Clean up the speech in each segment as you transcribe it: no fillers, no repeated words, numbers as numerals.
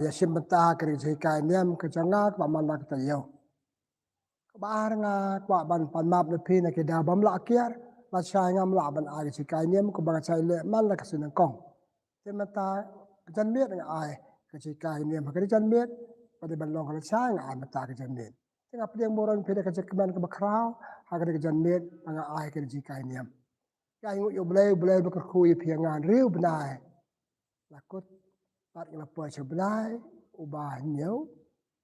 ya simbenta kri kai niam ke changa kwa malak ta yo bar nga kwa ban pan map le phi na ke da bam la kiar la chai ngam la ban a ke kai niam ko ba chai le man la ka sin kong simbenta jan miet nga ai ke kai niam ke jan miet pa de ban long ka chai nga ai mata ke jan miet tinga piang boron phi ka man ka ba krau ha ke jan miet nga ai ke kai niam kai ngu yo blai ba ka khu piang ngan riu bnai la kut pat ngla po che blai u ba nhiều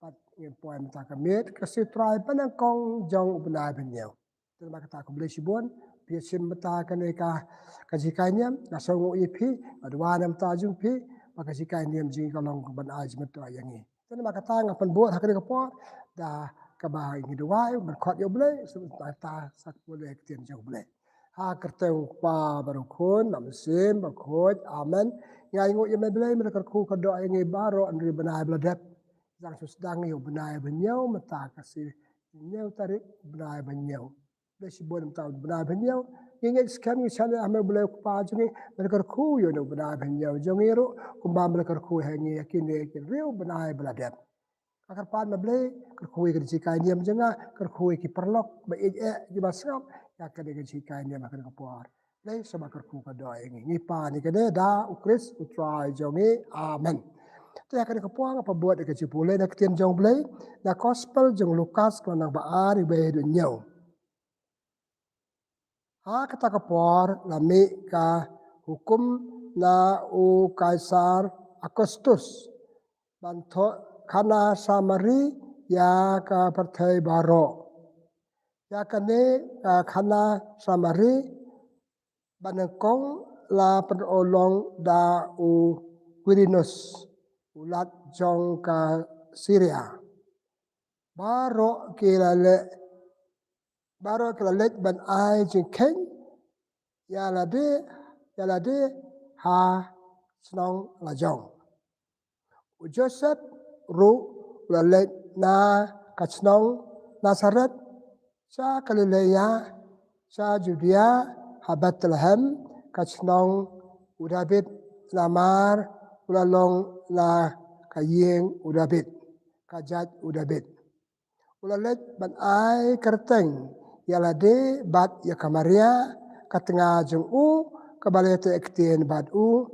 pat ngem poem ta ka met ka si trai pa nang kong jong u bnai ben nhiều tu ma ka ta ko blai si bon pi sim ta ka ne ka ji kai niam na so ngu i phi adwa nam ta jung phi pa ka ji kai niam ji ka long ban ai ji mat to yang ni tu ma ka ta nga pan bo ha ka ka po da ka ba ngi do wai man khot yo blai su ta sak bo le tien jong blai ha kerteng pa baru kun nam sim ba khot amen ngai ngu ye me blai me ka ku ka do ngi baro andri banai bla dep jang sus dang yo banai ba nyau mata ka si nyau tarik banai ba nyau le si bon ta banai ba nyau ngi skam ngi chane ame blai pa jungi me ka ku yo no banai ba nyau jongi ro kum ba me ka ku he ngi yakin ke riu banai bla dep akar pan ma blai ka ku ke ji kai niam janga ka ku ki perlok ba e ji ba sap ya ka de ji kai niam ka ka por lấy sao mà kerku ka doi ngi pa ni ka de da u kris u try jongi amen te ka ka puang pa buat ka chi pule na kien jong blai na gospel jong lukas ko na ba ari be do nyau ha ka ta ka por la me ka hukum na u kaisar Augustus ban tho khana samari ya ka parthai baro ya ka ne khana samari banengkong la penolong da u Quirinus ulat jong ka Syria baro kila le ban ai jing ken ya la de ha snong la jong u Joseph ru la le na ka snong Nazaret sa Galilea sa Judea ha Bethlehem ka snong u David lamar ulalong la ka yeng u David ka jat u David ulalet ban ai kerteng yala de bat ya kamaria ka tengah jeng u ka balete ektien bat u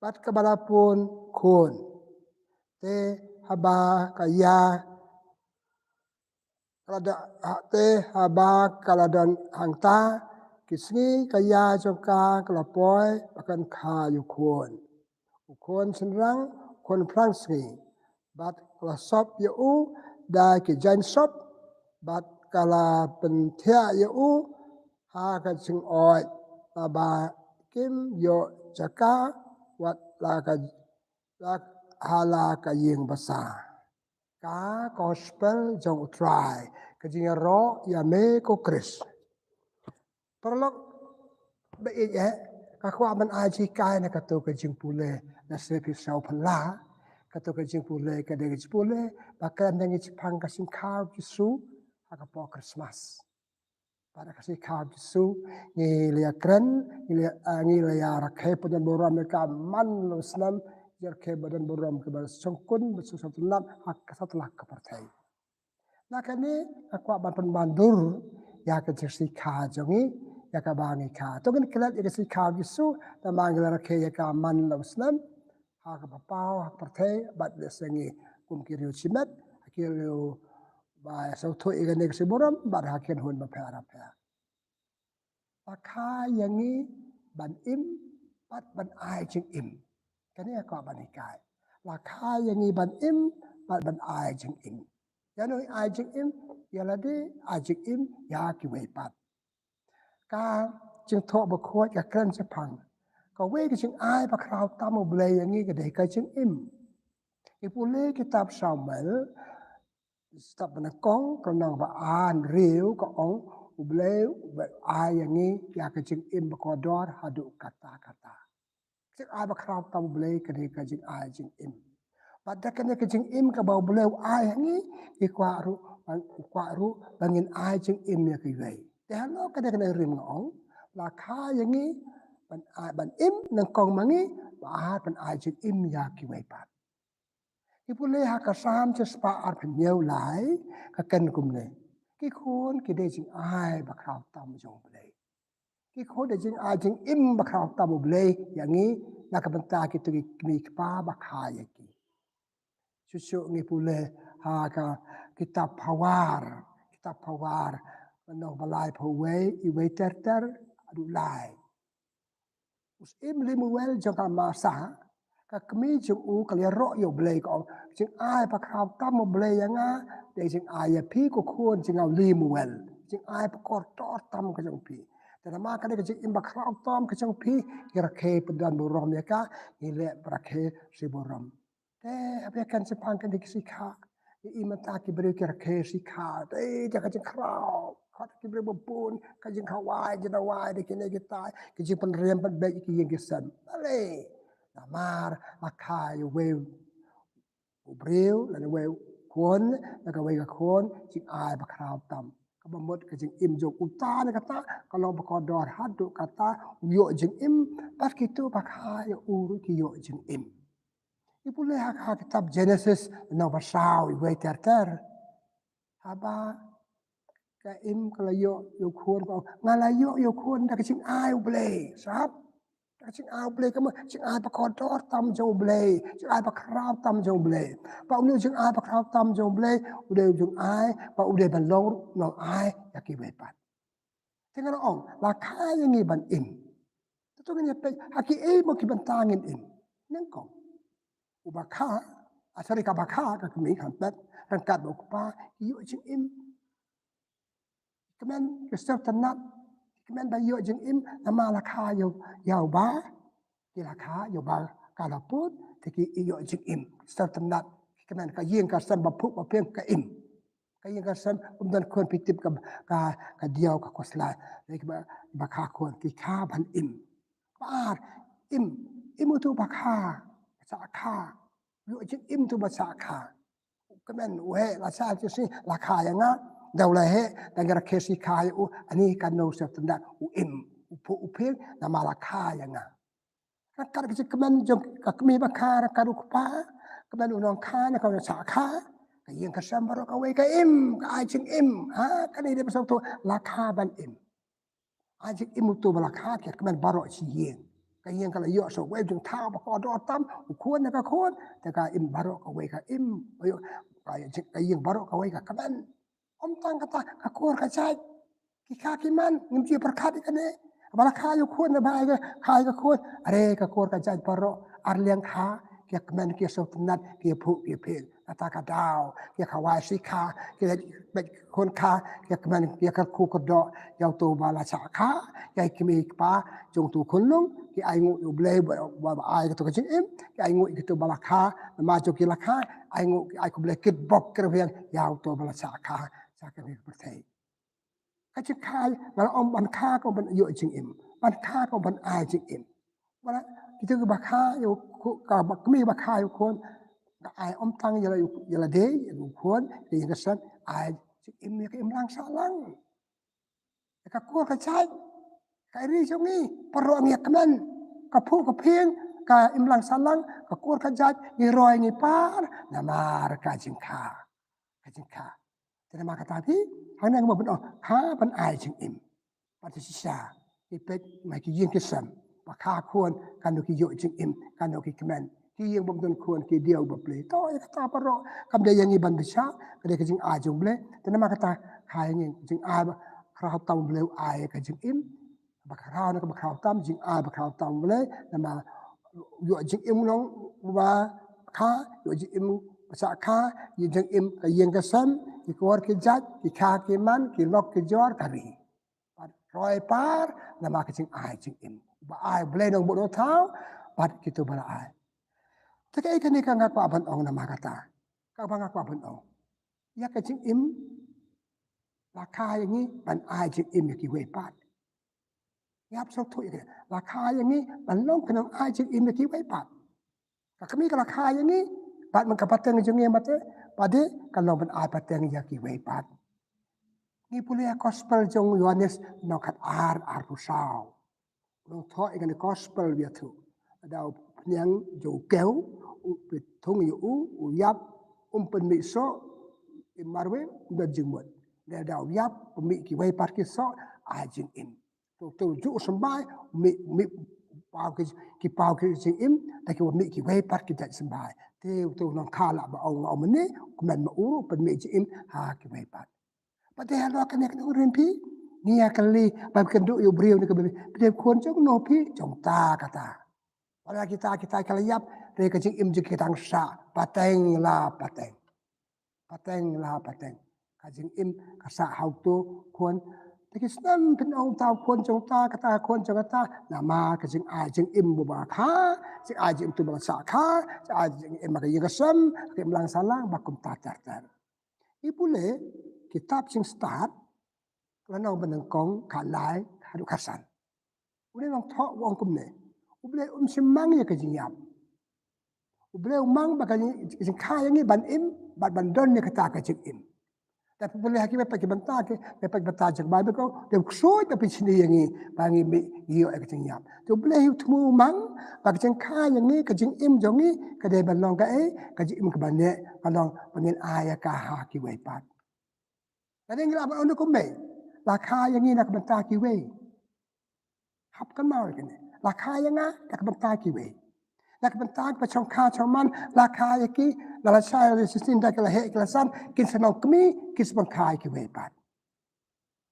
bat ka balapun kun te haba ka ya Kalada te haba kaladon hangta kisni kaya jongka kalapoy akan ka yukon ukon senrang kon prangsni bat kala sop yu da ki jan sop bat kala pentia yu ha ka sing oi ba kim yo jaka wat la ka hala ka yeng basa ka gospel jong try ka jing ro ya me ko kris perlok be ye ka kwa man a ji kai na ka to ka jing pule na se pi sau phala ka to ka jing pule ka de ji pule ba ka nang ji phang ka sing khaw ji su ha ka po Christmas pada kasih kau Yesu ni lia keren ni lia rakhe padan boram ka man lo Islam jar ke badan boram ke bas songkun besu satu lam hak satu lak ke partai na kani aku ban bandur ya ke kasih kau jongi ya ka bangi ka to kan kelat ya kasih kau Yesu na manggil rakhe ya ka man lo Islam hak papau hak partai bat lesengi kum kiriu cimet kiriu ba sau thôi ikan nek siburam bar hakin hun ba phara phara pakha yangi ban im pat ban ai jing im kani ka ban ikai la kha yangi ban im pat ban ai jing im yano ai jing im yalade ai jing im ya ki wei pat ka jing tho ba kho ya kran se phang ka wei ki jing ai pa krau tam ble yangi ka dei ka jing im ipule kitab Samuel stop na kong kanang ba an riu ka ong ubleu ai yang ni ya ka jing im ko dor hadu kata sik ai ba krap tam blei ka ni ka jing ai jing im pada ka ni ka jing im ka ba bleu ai ni ki kwa ru bangin ai jing im ya ki wei te halo ka ni ka rim ngong la kha yang ni ban im nang kong mangi ba ban ai jing im ya ki wei pat Ipuleh hakasam jespa arpenyau lai kaken kumne. Kikun kide jing ai bakrau tam jong blei. Kikun de jing ai jing im bakrau tam blei yangi nakabenta kitu kini kpa bakhaya ki. Susu ngipuleh haka kitab pawar menong balai pawai iwei ter adulai. Us im limuel jong masa ka kami jung u kalia ro yo blei ko jing ai pa khao tam mo blei yanga de jing ai pi ko khon jing au limuel jing ai pa kor tor tam ka jong piแต่มากันก็จะอิมบักคราวตอมก็จงพีกิระเคปดันบุรอมเนี่ยก็นี่แหละประเคสิบุรอมแต่อเบกันจะพังกันดิสิขาอิมันตากิบริกิระเคสิขาแต่จะก็จะคราวเขากิบริบปูนก็ยังขาวายจะนาวายได้กินได้กินตายก็จะเป็นเรียนเป็นเบกกิยังกิสันอะไรนามาราคาอยู่เวลอุบริวแล้วเวลคนแล้วก็เวลกับคนจิงอายบักคราวตอมkabamot ka jing im jong uta na kata kalau bakodor hadu kata yo jing im pas kitu bakha yo uru ki yo jing im ipule hak kitab Genesis no basau i wei ter haba ka im kala yo khon ko ngala yo khon da ka jing ai ble sap da jing ai ble ka ma jing ai bakodor tam jong ble jing ai bakrau tam jong ble pa unu jing ai bakrau tam jong ble udah jong ai pa udah ban long no ai ya ki wei pat tinggal ong la kha yang ni ban im tu kan ya pe haki e mo ki ban tangin im nang ko ubakha asari ka bakha ka mi kan pet rangkat bo pa yo jing im kemen ke sel tanat kemen ba yo jing im nama la kha yo yau ba ki la kha yo ba ka la put te ki yo jing im sel tanat kemen ka yeng ka sam ba phu ba pem ka im kaya ka san umdan kon pitip ka diaw ka kosla like ba kha kon ki kha ban im par im tu ba kha sa kha yo jin im tu ba sa kha kemen we la sa ju si la kha ya nga daw la he dang ra kesi kha u ani kan no sa tanda u im u pu u pe na ma la kha ya nga ka ka kemen jom ka mi ba kha ka ru pa kemen u nong kha na ka sa kha yang kesam baru kau ka im ka ajing im ha kan ini pasal tu lakha ban im ajing im tu balakha ke kemen baru si yang ka yang kalau yo so we jung thao ba ko do tam khon na ka khon ta ka im baru ka we ka im ayo ka yang baru ka we ka kemen om tang kata ka khor ka chai ki kha ki man nim ji perkhat kan ne balakha yo khon na bai ka khai ka khon are ka khor ka chai baru ar liang kha ke kemen ke so tunat ke phu ke phen kata kadau ke kawai sika ke kon ka ke kemen ke ka ku ko do yau tu bala cha kha ke kimi pa jong tu kun lung ke ai ngu yu ble ba ai to ka jing im ke ai ngu ke tu bala kha ma jo ki la kha ai ngu ai ku ble kit bok ke rian yau tu bala cha kha cha ke ni per thai ka chi khai la om ban kha ko ban yu jing im ban kha ko ban ai jing im wala ki tu ba kha yu ka ba mi ba kha yu kon ai om tang yala de yu khon ke yang san ai im ke im lang sa lang ka ko ka chai ka ri jong ni paro ngi kemen ka phu ka pheng ka im lang sa lang ka ko ka jat ni roi ni par na mar ka jing kha te ma ka ta pi hang nang mo ban kha ban ai jing im pa ti sha ki pet mai ki yin ki sam pa kha khon kan no ki yo jing im kan no ki kemen ki yang bom don khon ki diaw ba ple to ya ta paro kam de yang iban bisha ka de ka jing a jong ble te na ma ka ta khai ngi jing a ba kra tam ble ai ka jing im ba kra na ka ba kra tam jing a ba kra tam ble na ma yo jing im long ba kha yo jing im sa kha yi jing im ka yang ka sam ki kor ki jat ki kha ki man ki lok ki jor ka ri roi par na ma ka jing ai jing im ba ai ble nong bo do thao bat ki tu ba ai Taka ikan ikan ngak pa ban ong na makata. Ka ba ngak pa ban ong. Ya ka jing im la kha yang ni ban ai jing im ki we pat. Yap sok thu ya. La kha yang ni ban long kanang ai jing im ki we pat. Ka kami ka la kha yang ni pat man ka pateng jing ye mate. Pade kalau ban ai pateng ya ki we pat. Ni pule gospel jong Yohanes no kat ar pusau. Long tho ikan gospel dia tu. Ada yang jauh keu tung yu yap penmi so marwe berjemut dia dah yap penmi ki wei parki so ajing im tu ju sembai mi pau ki jing im ta ki mi ki wei parki dat sembai tu nang khala ba au mene kuman ma uru penmi jing im ha ki wei pat pate halo kan yak urin pi nia kali ba kendu yu briu ni ke be kuon jong no pi jong ta kata pada kita kaliap re kecing im jik kita sa pateng la pateng kajing im kasa hau tu kuon tekis nam pen ong tau kuon jong ta kata kuon jong ta nama kajing ai jing im bu ba kha jing ai jing tu ba sa kha ai jing im ka yega sam ke melang salang ba kum ta tar ipule kitab sing start lanau benang kong kalai hadu kasan ule nang thok wong kum ne ule simang ya kajing yap ule umang bakal jing kha yang ni ban im ban don ni kata kajing im tapi boleh hakim pakai bentar ke pakai bentar jeng Bible kau dia kusoi tapi sini yang ni bangi mi yo kajing yap tu boleh hiu temu umang bagi jing kha yang ni kajing im jong ni kadai ban long ka kajing im ke ban ne ban pengin ayah ka ha ki wei pat kadang ngila ban onu kumราคาอย่างนี้นักบันตากี่เว่ฮับกันมาเลยกันราคาอย่างงี้นักบันตากี่เว่นักบันตาประชงคาชาวมันราคาอย่างนี้นาราชาเรสิสินได้กันละเหตุกันละสั้นกินสนองกมีกินสบังคายกี่เว่ปัด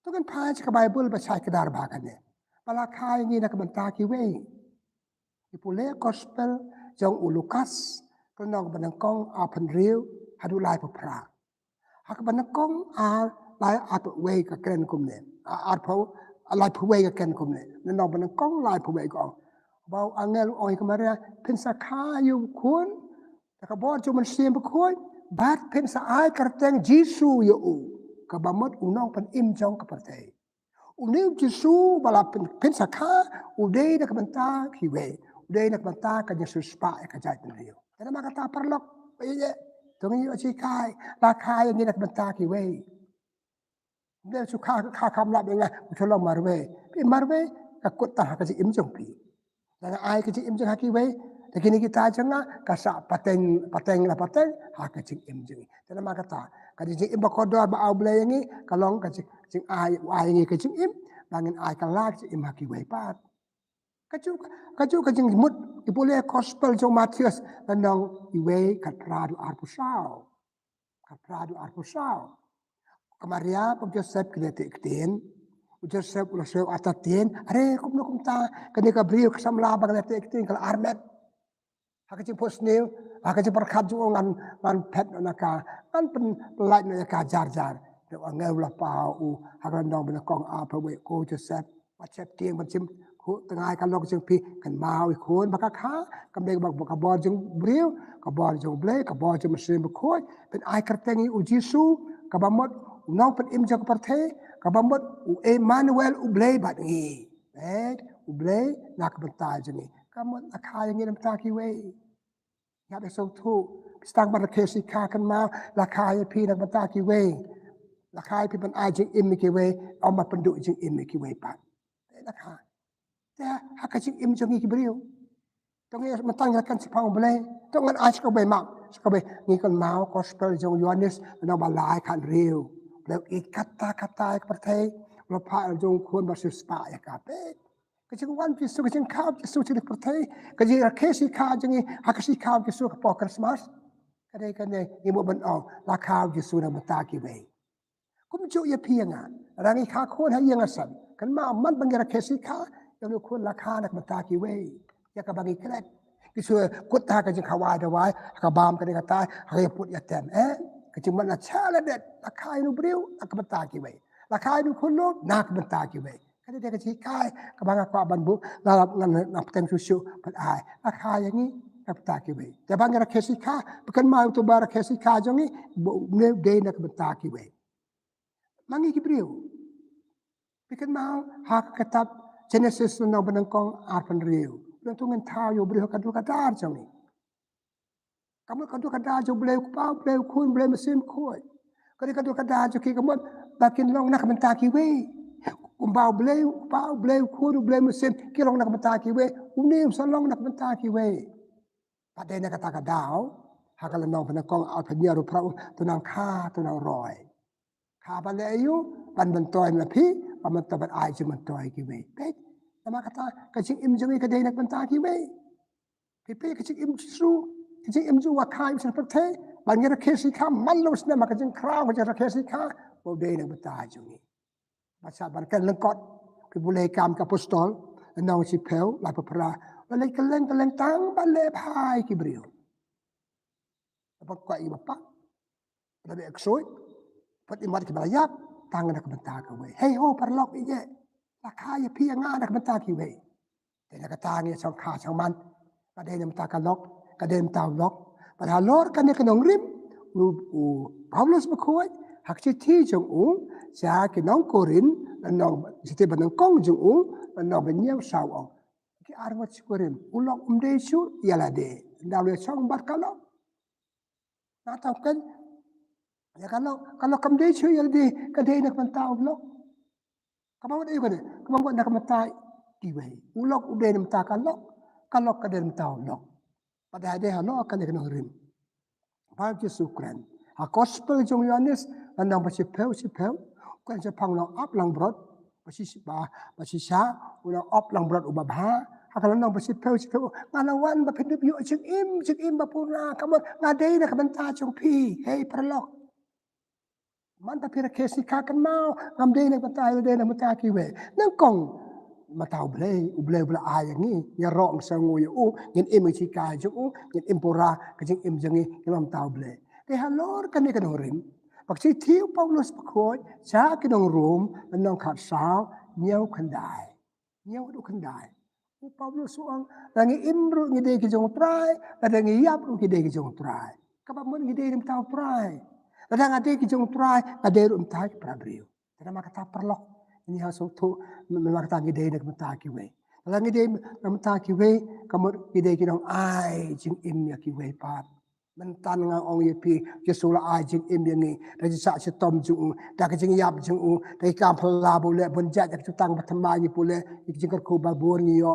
ทุกคนพายจากไบเบิลประชายกระดาษบากันเนี่ยราคาอย่างนี้นักบันตากี่เว่ที่ผู้เล่กอสเปลจงอุลูคัสก็นองบันกองอาพันเรียวฮัดูไลพพระหากบันกองลายอาตัวเวกับแกนคุมเนี่ยอาเพราลายผู้เวกับแกนคุมเนี่ยนั่นเราเป็นกล้องลายผู้เวก็เบาอังเงลอ้อยก็มาเรียเพิ่นสักขาอยู่คุณแต่ก็บอกจุมันเสียมคุณบาดเพิ่นสะอายกระแตงยิสูอยู่ก็บำบัดอุน้องเป็นอิ่มจองกับประเทศอุนิวยิสูบลาเพิ่นสักขาอุเดย์นักบันตาขี้เวอุเดย์นักบันตาก็ยังสุสปะกระจายเป็นเรียวแต่นั่นมากระตาปรลกไปเยอะตรงนี้อาชีพขายราคาอย่างนี้นักบันตาขี้เวเดี๋ยวสุขาคำลับยังไงมุชลองมาร์เวพี่มาร์เวก็กดตาหากจะอิ่มจงปีแล้วไอ้ก็จะอิ่มจงหากี่เวแต่กินกี่ตาจังอ่ะก็สะปัตเตงละปัตเตงหากจะอิ่มจงแต่นั่นมากระตาก็จะอิ่มบักดอร์บ่เอาเบลอย่างนี้ก็ลองก็จะไอ้อย่างนี้ก็จะอิ่มบางเงินไอ้ก็ลากจะอิ่มหากี่เวป้าก็จะมุดอีบุเล่คอสเปลจงมาเทียสแล้วน้องอีเวขัดพราดูอาร์พุชาวKemaria pun Joseph kena tekten, Joseph atatin, are kum ta kena kabriu kesamla bang tekten kal armet, hakacing posnil, hakacing perkat jo ngan pet naka, ngan pen light naka jar, de angel la pau, hakran dong ben kong apa we ko Joseph, wacap tieng macam ko tengah kalok jeng pi kan mau ikon baka kha, kambe bak kabor jeng briu, kabor jeng ble, kabor jeng mesin bekoi, pen ai kertengi ujisu, kabamot Unang pen im jago partai, kabambot Emmanuel ublay bat ngi, ublay nak bentar jengi, kamu nak kaya ngi bentar kiwe, ya besok tu, stang pada kesi kakan mau, nak kaya pi nak bentar kiwe, nak kaya pi pen ajeng im kiwe, omat penduk jeng im kiwe pat, nak kaya, ya hak jeng im jengi kibriu, tongnya mentang kan sepang ublay, tongan aj kau bemak, kau be ngi kan mau gospel jeng Yohanes, nak balai kan riu. Lalu kata-kata seperti lupa jong kuan bersus pak ya kape. Kecil wan kisu kecil kau kisu ciri seperti kecil kesi kau jengi hakasi kau kisu kepo Christmas. Kadang ibu benong la kau kisu nak betaki bay. Kum jo ya piangan. Rangi kau kuan hai yang asam. Kan ma man bangira kesi kau yang kuan la kau nak betaki bay. Ya kabangi kret. Kisu kutah kecil kawai dawai kabam kadang kata hari put ya tem kecil mana cara det lakai nu beriu nak betaki bay lakai nu kuno nak betaki bay kada dia kecil kai kabanga kwa banbu lalap nak tem susu pat ai lakai yang ni nak betaki bay dia bangira kesi ka bukan mau tu bara kesi ka jongi ne de nak betaki bay mangi beriu bikin mau hak kitab Genesis nu benangkong arpan riu tungan tahu yo beriu kadu kadar jongi kamu kadu kada jo boleh kupau boleh kun boleh mesin koi kadu kada jo ki kamu bakin long nak mentaki we kumbau boleh kupau boleh kun boleh mesin ki long nak mentaki we unim salong nak mentaki we pada nak kata kadau hakal nong penakong al penyer prau tunang kha tunang roy kha bale ayu ban bentoy na phi paman tabat ai je bentoy ki we pek nama kata kacing im jemi kadai nak benta ki we pipe kacing im su kacing im ju wa khai sen pathe ban ngira kesi kha malus na makajing krau ka kesi kha bo dei nak benta jumi masa ban kan lengkot pi bulai kam ka apostol nong si peu la papra balai keleng tang balai phai ki brio apa kwa i bapa balai eksoi pat imat ki balayap tang nak benta ka we hey ho parlok ije la kha ya pi nga nak benta ki we te nak tang ya song kha song man ka de nam ta ka lok ka de ta lok pa lor ka ne ka nong rim u Paulus ba khoi hak chi thi jong u sa ki nong korin nong si te ban kong jong u nong ben nyau sao o ki arwat sikurim ulok umde su yala de ndaw le song bat kalok na tau kan ya kalau kamde su yala de kadai nak mentau blok kamau de kan kamau nak mentai kiwe ulok umde nam ta kalok kalok kadai mentau blok pada de halo akan de rim pa ki sukran a gospel jong Yohanes nang pa si peu kan se pang long up lang brot pa si sa ulang up lang brot ubabha hakala nang pa si peu ngalawan ba pindup yu ching im ba pura kamu ngadei na kabanta chong pi hey pralok man ta pira kesi ka kan mau ngamdei na kabanta yu na mata ki we nang kong matau blei bla ay ni ya rong sangu yu ngin im chi ka ju ngin impura kajing im jangi ngam tau blei ke halor kan ni kan rim Pakci tiu Paulus pakoi sa kinong room nong khat sao nyau khandai nyau du khandai u Paulus suang rangi imru ngi de ki jong prai rangi yap ru ki de ki jong prai ka ba mun ngi de rim tau prai rangi ade ki jong prai ade ru mtai prabriu tara ma kata perlok ini ha so thu ma kata ngi de nek mata ki we rangi de mata ki we kamur ki de ki dong ai jing im ya ki we pat mentan ngang ong ye pi ke sula ajin im yang ni da sa se tom ju da ka jing yap jing u da ka phla bu le bun ja jak tang ba thama ni pu le ik jing ko ba bor ni yo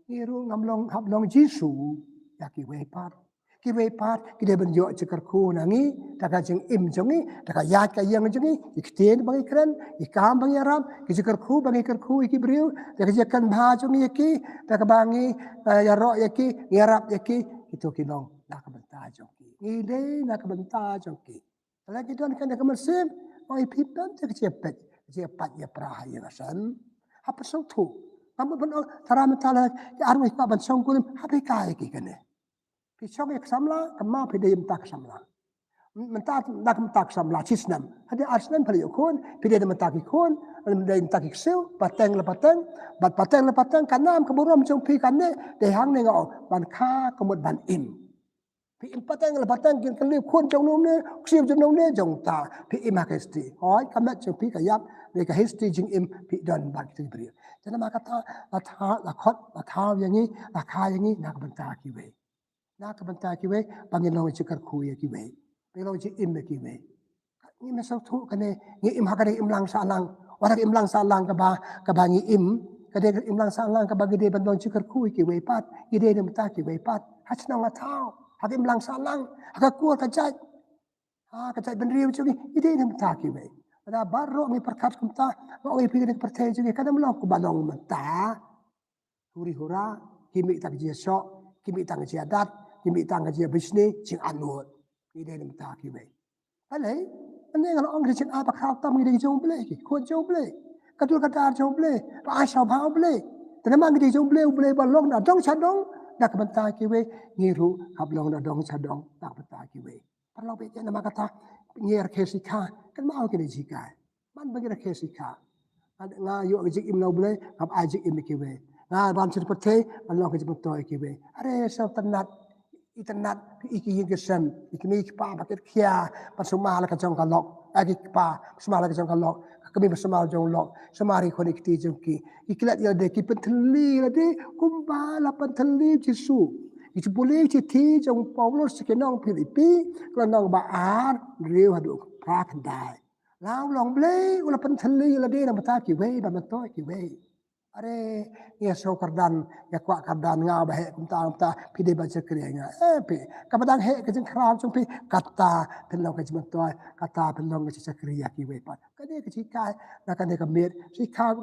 ni ru ngam long hab long jisu ya ki we pat ki de ben yo chikar khu na ngi da ka jing im jong ni da ka yat ka yang jong ni ik ten bang ikran ikam bang yaram ki chikar khu bang ikar khu ki briu da ka jekan bha jong ni ki da ka bangi ya ro ya ki yarap ya ki itu ki long nak benta jongki ngide nak benta jongki lagi don kan nak mesim oi pipan te cepat ya praha ya san apa so tu kamu ben tara mentala ya arwah ka ban song kulim hape kai ki kene pi song ek samla kama pi de tak samla mentak nak mentak samla cisnam hadi arsnan pali kon pi de mentak kon de mentak sil pateng la pateng kanam keburum jong pi kanne de hang ne ngo ban kha kemut ban im pi impatang la patang kin kelip khun jong nom ne ksiu jong nom ne jong ta pi imakesti hoi kamat jong pi kayap le ka history jing im pi don bak ti bri jana ma kata la khot la thaw yang ni la kha yang ni nak banta ki we bangin lo chi kar khu ye ki we pe lo chi im ki we ni ma sau thu ka ne ni im ha ka im lang sa lang wara im lang sa lang ka ba ni im ka de im lang sa lang ka ba gide ban don chi kar khu ki we pat gide ne mata ki we pat hachna nga thaw hakim lang salang akakuat kajai kajai benriu cugi ide nam taki we ada barro ngi perkat kumta ngi pikir percaya cugi kadam lo ku balong menta huri hura kimi tak jia so kimi tak jia dat kimi tak jia bisnis sing anut ide nam taki we ale ane ngal ong sing apa kau tam ngi jong ble ki ko jong ble kadul kadar jong ble pa asau bau ble tenama ngi jong ble balong na dong sadong nak benta ki we ngiru hablong na dong sadong nak benta ki we perlu be nama kata nyer kesika kan mau kini jika man bagi kesika nga yo jik im no ble hab ajik im ki we nga ban sir pate Allah ke jipto ki we are sa tanat itanat iki yin kesan ikni pa paket kia pasuma la ka jong kalok agi pa pasuma la ka jong kalok kami bersama jong lok semari konekti jongki ikilat ya de ki penteli la de kumba la penteli jisu itu boleh ti jong Paulus ke nong Filipi ko nong ba ar riu hadu pra kandai lao long ble ula penteli la de na mata ki we ba mato ki we Are ya so kardan ya kwa kardan nga ba he kumta pide ba chakri nga pe kabadang he kajing khrab chung pi kata penlong ka jimang toy kata penlong ka chakri ya ki we pa kade ka chi kai na kade ka mer si kha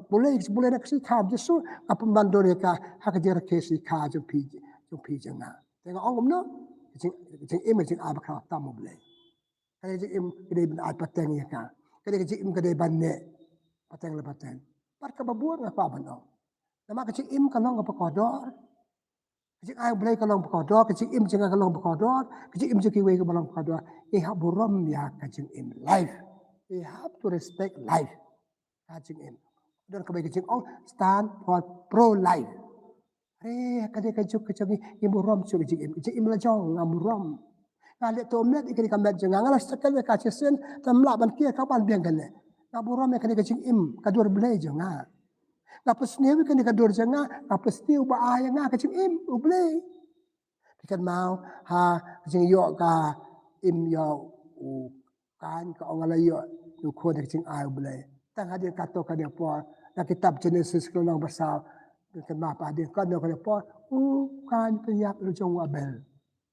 bule na si kha jesu apam bandor ya ka ha ka jera ke si kha chung pi janga tenga ongom no jing im jing aba kha ta mo ble kade jing im kade ban at pateng ya ka kade jing im kade ban ne pateng le pateng par ka babuan nga pa ban no nama kecik im kalong ka pakodor kecik ai boleh kalong pakodor kecik im jangan kalong pakodor kecik im jeki we kalong pakodor have buram ya kecik im life we have to respect life kecik im dan kebaik kecik stand for pro life kadang kecik im buram cu kecik im lajong ngam buram ngalet to met ikani kamet jangan ngalas sekali ka cesen tamla ban kia kapan biang kan ngam buram kadang kecik im kadur boleh jangan Kapes niwi kan dikador janga, kapes niwi ba aya nga kacing im ublay. Dikan mau ha kacing yo ka im yo u kan ka ongala yo du ko kacing ay ublay. Tang hadir kato ka dia po na kitab Genesis ko nang basa dikan ma pa din kan ka dia po kan penyak lu jong abel.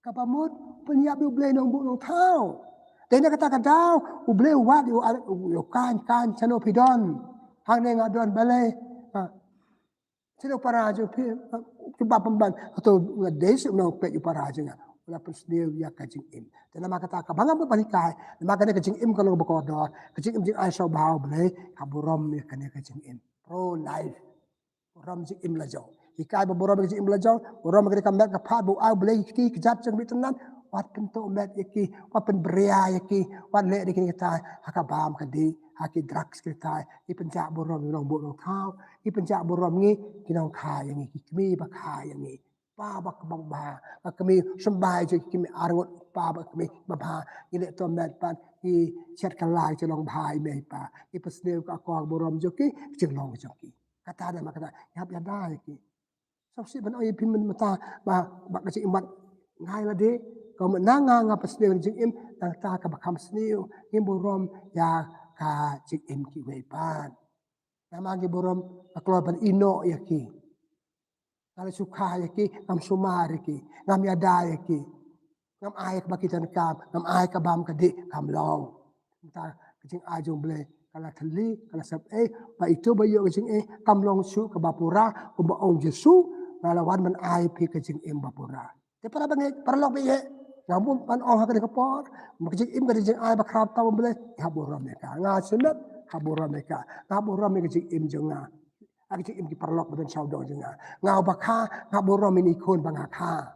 Kapamut penyak ublay nang bu nang tao. Dahil kata daw ublay wat yo kan chano pidon. Hang nga don balay sino para aja coba pemban atau ngades no pe para aja nga wala pun sendiri ya kacing im dan nama kata ka bangam balikai nama kana kacing im kalau bekodor kacing im jing ai so baw blai kaburom ya kana kacing im pro life ram jing im lajo ikai borom jing im lajo borom kana kamet ka phat bu au blai ki kejat jeng bitenan wat pento met yaki wat pen bria yaki wat le dikini kita hakabam kadi haki drugs kita i penjak borom nong bu nong thau i penjak borom ngi kinong kha yang ngi kimi ba kha yang ngi pa ba bang ba kami sembai je kimi arngot pa ba kami ba ba ile to met pan i chat kalai je long bhai me pa i pesneu ka ko borom joki jeng long joki kata ada makata yap ya da yaki sabsi ban oi pim mata ba ka imat ngai la de ko nanga nga pesneu jeng im tang ta ka ba kham sneu im borom ya ka cik im ki wepan. Nama ki borom keluar ban ino yaki. Kalau suka yaki ngam sumar yaki, ngam yada yaki. Ngam ayak bakitan kam, ngam ayak kabam kadi kam long. Entah kecing ajung boleh kalau teli kalau sab ba itu bayo kecing kam long su ke bapura ke ba ong jesu kalau wan man ay pi kecing im bapura. Te para bangi para long biye ngamun pan oh hakade kapor makjing im kadi jing ai bakrap taw boleh haburam mereka nga sunat haburam mereka haburam mereka jing im jonga akjing im ki parlok badan saudong jonga nga bakha haburam ini kon bangakha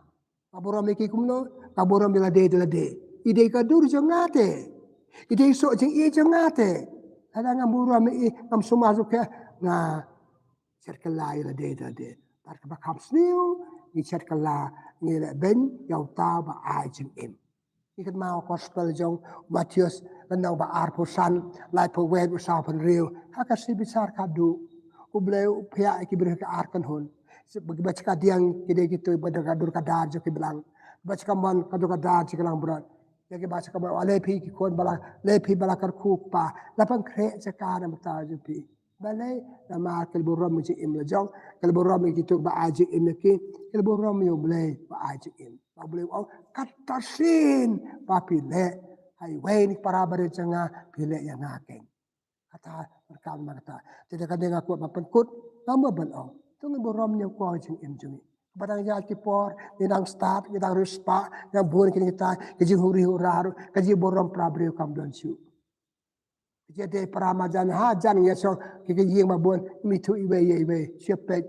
haburam iki kumno haburam bila de ide ka dur jonga te ide so jing i jonga te ada ngaburam i ngam sumasuk nga serkelai la de par ka bakham sniu ni serkela ni le ben yau ta ba ai jing im ikan mau gospel jong Matius lenau ba ar pusan lai po wed usaw pan riu haka si bisar kadu ubleu pia ki ber ka ar kan hon bagi baca kadiang kide gitu pada kadur kadar jo ki belang baca kaman kadur kadar ji kelang berat ya ki baca kaman ale pi ki kon bala le pi bala kar kupa lapang kre sekana mata jo pi balai nama kel borom ji im la jong kel borom ki tu ba aji im ki kel borom yo blai ba aji im ba blai au katasin ba pile hai wen para bare janga pile ya ngakeng kata rekam kata tidak kadang aku mapen kut nama ban au tung borom nya ko jing im jung badang ya ki por nang start nang ruspa nang bon kini kita keji huri huraru keji borom prabre kam don chu jadi peramajan hajan ya so kiki yeng babon mitu iwe sepet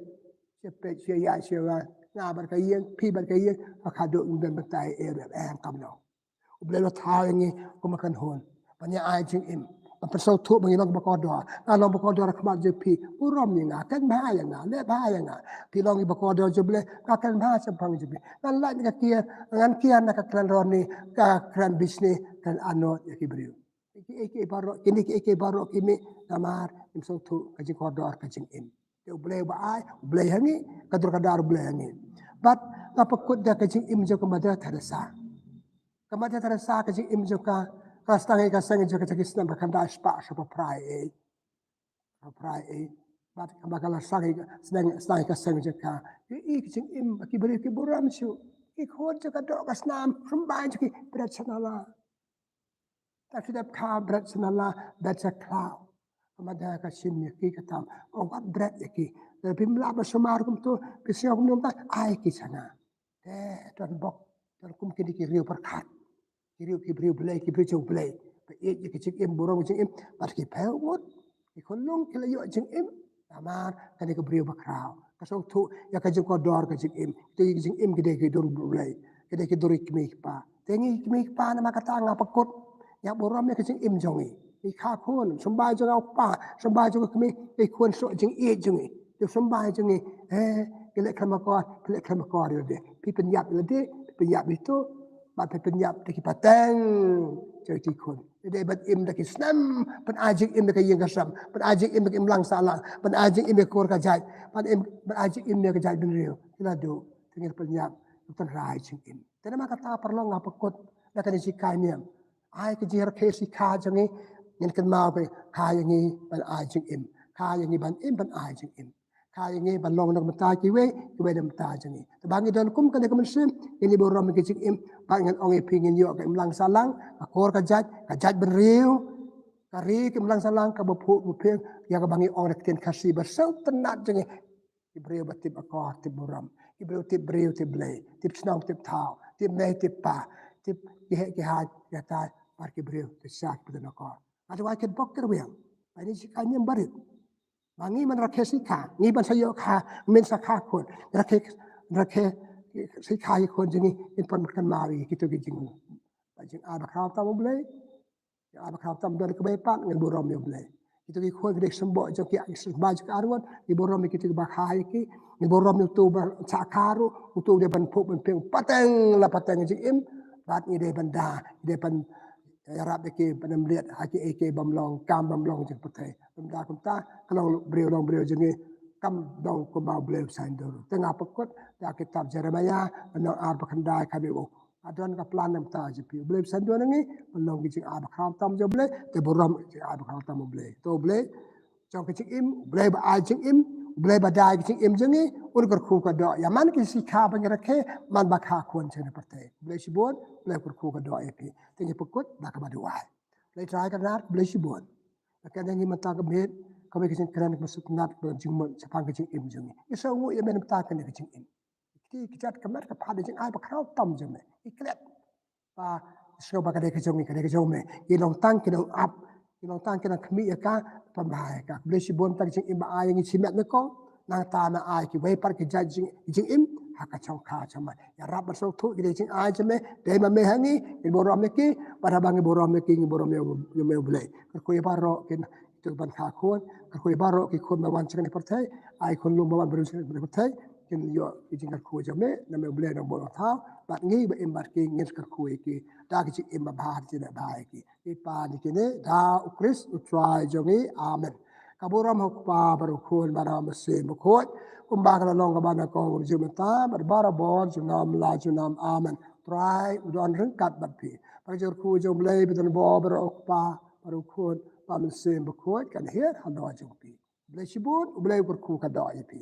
ya na bar ka yeng pi bar ka yeng akado undan batai kam no ublelo thawengi ko makan hon panya ajing im persau tu bangilong bakodo along bakodo rakmat je pi urom ni nga kan bahaya nga le bahaya nga pilong bakodo je ble akan bahaya pang je kan la ni kia ngan kia nak klan roni ka klan bisnis kan ano ya kibriu iki baro kimi namar imsong tu kajing kodor kajing im te boleh baai boleh hangi kadur kadar boleh hangi but kapakut da kajing im jo kamada terasa kajing im jo ka kastangi jo kajing nam bakanda spa sapa prai bat bakal sedang kasang jaka jing im ki beri ki buram su ki khot jaka dok kasnam sumbai jaki berat sanala tak sedap ka berat sanala berat saklau amada ka sin ki katam ongat berat ki tapi melaba semar kum tu kesiok kum ta ai ki sana dan bok dan kum kini ki riu perkat ki riu belai ki beri jauh belai ki jing im buram jing im bat ki pel mut ki kolong ki layo jing im amar kani ko brio bakrao kaso tu ya ka jing ko dor ka jing im tu jing im gede ke dor bulai gede ke dor ikmik pa tengi ikmik pa na makata nga pakot ya borom ya ka jing im jongi i kha khon sombai jong au pa sombai jong kmi i khon so jing e jongi tu sombai jongi gele khama ko yo de pi pen yap le de pi yap itu ba pen yap de ki pateng chơi ti khon để bật im để cái snam bật ajik im để cái yang kasam bật ajik im để im lang salah bật ajik im để kor kajai bật ajik im để kajai bin rio kila do tinggal penyap bukan rai ching im tena maka ta perlu ngapakot na kan si kanyam ai ke jir ke si ka jangi ngin kan mau ke ka yangi ban ajik im ka yangi ban im ban ajik im ka yangi ban long nak mata kiwe dam ta jangi bangi don kum kan ke mensim ini borom ke jik im bangan ongi pingin yo ke im lang salang kor kajat beriu kari kimlang salang ka bapu mupeng ya ka bangi ong rekten kasi bersau tenat jengi ibreu batip akor tip buram ibreu tip blay tip snong tip tau tip nei tip pa tip ke ha ya ta par ki breu tip sak peden akor adu wa ken bok kerwiang ani si kanyem barit bangi man rakesi ka ni ban sayo ka men sakha kon rakhe si khai kon jengi in pon kan mari kitu ki jing jing ada kau tamu blay ada kau tam dari kebepan dengan borom yo blay itu ki khoi gede sembo jo ki baj karwan di borom ki tu bakhai ki di borom tu ba chakaru tu de ban pok ban peng pateng la pateng ji im bat ni de banda de ban yarab ki ban liat haki ek bamlong kam bamlong ji patai banda kum ta kalau long breu jengi kam dong ko ba blay sain do tengah pekot ya kitab Jeremia nang ar bakandai kabe adon ka plan nam ta jipi blay sando nangi long ki jing ab kham tam jo blay te borom ab kham tam blay to blay chong ki im blay ba ai jing im blay ba dai ki im jengi ur kor khu ka do ya man ki si kha ba rakhe man ba kha kon chen pate blay si bon blay kor khu ka do epi te ni pukut ba ka ba do ai blay try ka nat blay si bon ka ngi man ta ka met ka be ki jing kran masuk nat ba jing mon sapang ki jing im jengi iso ngu ya men ta ka ni ki jing im ki chat kamat ka phade jing ai ba khau tam jeme iklet pa so ba ka de ke jong me i long tang ki long up i long tang ki na khmi ka pa bai ka blesi bon tak jing im ba ai ngi chimet me ko nang ta na ai ki wei par ki jing im ha ka chong kha chama ya rab ba so thu ki de jing ai jeme de ma me hangi i borom me ki para bangi borom me ki borom me yo me blai ko ya baro ki tu ban kha khon ko ya baro ki khon ma wan chen par thai ai khon lu ma wan bru chen par thai kin yo ki jing ko jame na me blai na bo tha bat ngi ba im bat ki ngin ka ko ki da ki im ba bha ti na ba ki i pa ni ki ne da ukris utrai jongi amen kaburam hok pa baru khon bara ma se mo khot ba ka long ka ba na ko ju ma ta bara bon ju nam la ju nam amen try udon ring kat bat pi pa jor ku jom lei bidan bo baru ok pa baru khon pa ma se mo khot kan her ha do ju pi blai shibun blai kur ku ka do pi